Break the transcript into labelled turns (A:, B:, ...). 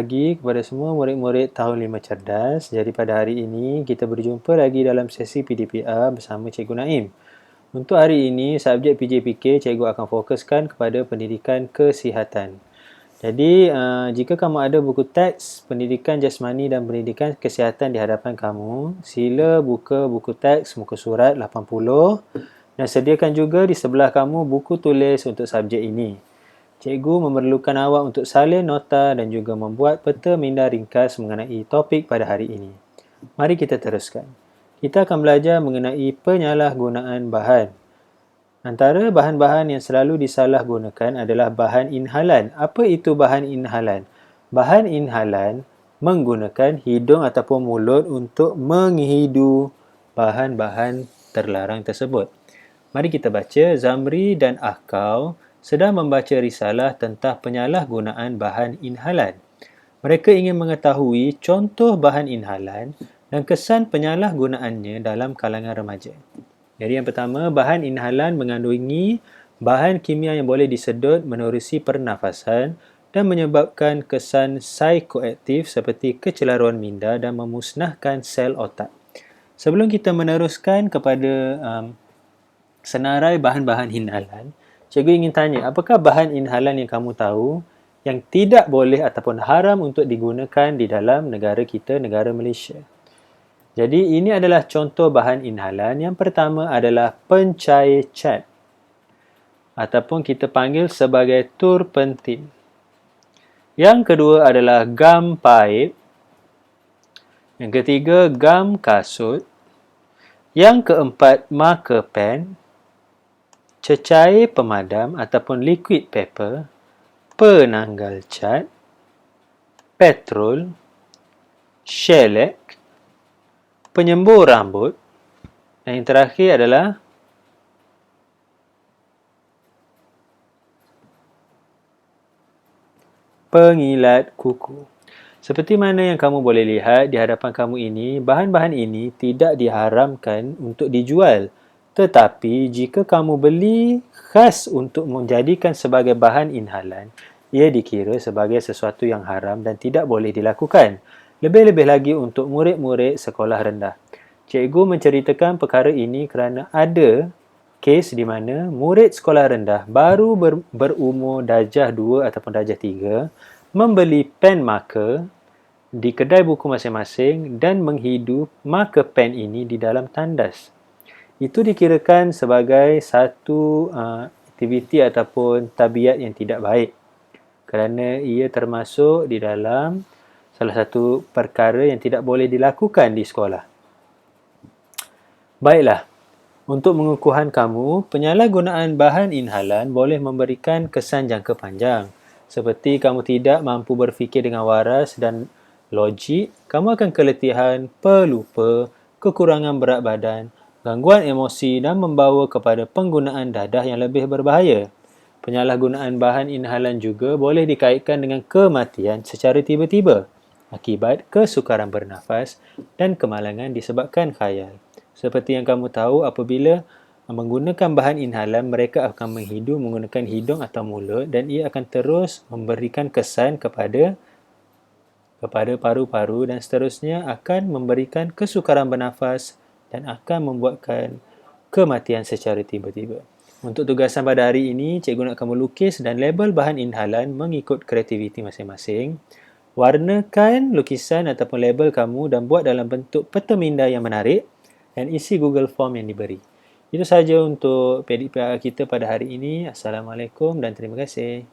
A: Pagi kepada semua murid-murid tahun 5 cerdas. Jadi pada hari ini kita berjumpa lagi dalam sesi PDPR bersama Cikgu Naim. Untuk hari ini, subjek PJPK Cikgu akan fokuskan kepada pendidikan kesihatan. Jadi, jika kamu ada buku teks pendidikan jasmani dan pendidikan kesihatan di hadapan kamu, sila buka buku teks muka surat 80 dan sediakan juga di sebelah kamu buku tulis untuk subjek ini. Cikgu memerlukan awak untuk salin nota dan juga membuat peta minda ringkas mengenai topik pada hari ini. Mari kita teruskan. Kita akan belajar mengenai penyalahgunaan bahan. Antara bahan-bahan yang selalu disalahgunakan adalah bahan inhalan. Apa itu bahan inhalan? Bahan inhalan menggunakan hidung ataupun mulut untuk menghidu bahan-bahan terlarang tersebut. Mari kita baca. Zamri dan Akau sedang membaca risalah tentang penyalahgunaan bahan inhalan. Mereka ingin mengetahui contoh bahan inhalan dan kesan penyalahgunaannya dalam kalangan remaja. Jadi yang pertama, bahan inhalan mengandungi bahan kimia yang boleh disedut menerusi pernafasan dan menyebabkan kesan psikoaktif seperti kecelaruan minda dan memusnahkan sel otak. Sebelum kita meneruskan kepada senarai bahan-bahan inhalan, Cikgu ingin tanya, apakah bahan inhalan yang kamu tahu yang tidak boleh ataupun haram untuk digunakan di dalam negara kita, negara Malaysia? Jadi, ini adalah contoh bahan inhalan. Yang pertama adalah pencair cat ataupun kita panggil sebagai turpentin. Yang kedua adalah gam paip. Yang ketiga, gam kasut. Yang keempat, marker pen. Cecair pemadam ataupun liquid paper, penanggal cat, petrol, shellac, penyembur rambut, dan yang terakhir adalah pengilat kuku. Seperti mana yang kamu boleh lihat di hadapan kamu ini, bahan-bahan ini tidak diharamkan untuk dijual. Tetapi, jika kamu beli khas untuk menjadikan sebagai bahan inhalan, ia dikira sebagai sesuatu yang haram dan tidak boleh dilakukan. Lebih-lebih lagi untuk murid-murid sekolah rendah. Cikgu menceritakan perkara ini kerana ada kes di mana murid sekolah rendah baru berumur darjah 2 ataupun darjah 3 membeli pen marker di kedai buku masing-masing dan menghidu marker pen ini di dalam tandas. Itu dikirakan sebagai satu aktiviti ataupun tabiat yang tidak baik kerana ia termasuk di dalam salah satu perkara yang tidak boleh dilakukan di sekolah. Baiklah, untuk mengukuhan kamu, penyalahgunaan bahan inhalan boleh memberikan kesan jangka panjang. Seperti kamu tidak mampu berfikir dengan waras dan logik, kamu akan keletihan, pelupa, kekurangan berat badan, gangguan emosi dan membawa kepada penggunaan dadah yang lebih berbahaya. Penyalahgunaan bahan inhalan juga boleh dikaitkan dengan kematian secara tiba-tiba akibat kesukaran bernafas dan kemalangan disebabkan khayal. Seperti yang kamu tahu, apabila menggunakan bahan inhalan, mereka akan menghidu menggunakan hidung atau mulut dan ia akan terus memberikan kesan kepada paru-paru dan seterusnya akan memberikan kesukaran bernafas dan akan membuatkan kematian secara tiba-tiba. Untuk tugasan pada hari ini, cikgu nak kamu lukis dan label bahan inhalan mengikut kreativiti masing-masing. Warnakan lukisan ataupun label kamu dan buat dalam bentuk peta minda yang menarik dan isi Google Form yang diberi. Itu sahaja untuk PDPR kita pada hari ini. Assalamualaikum dan terima kasih.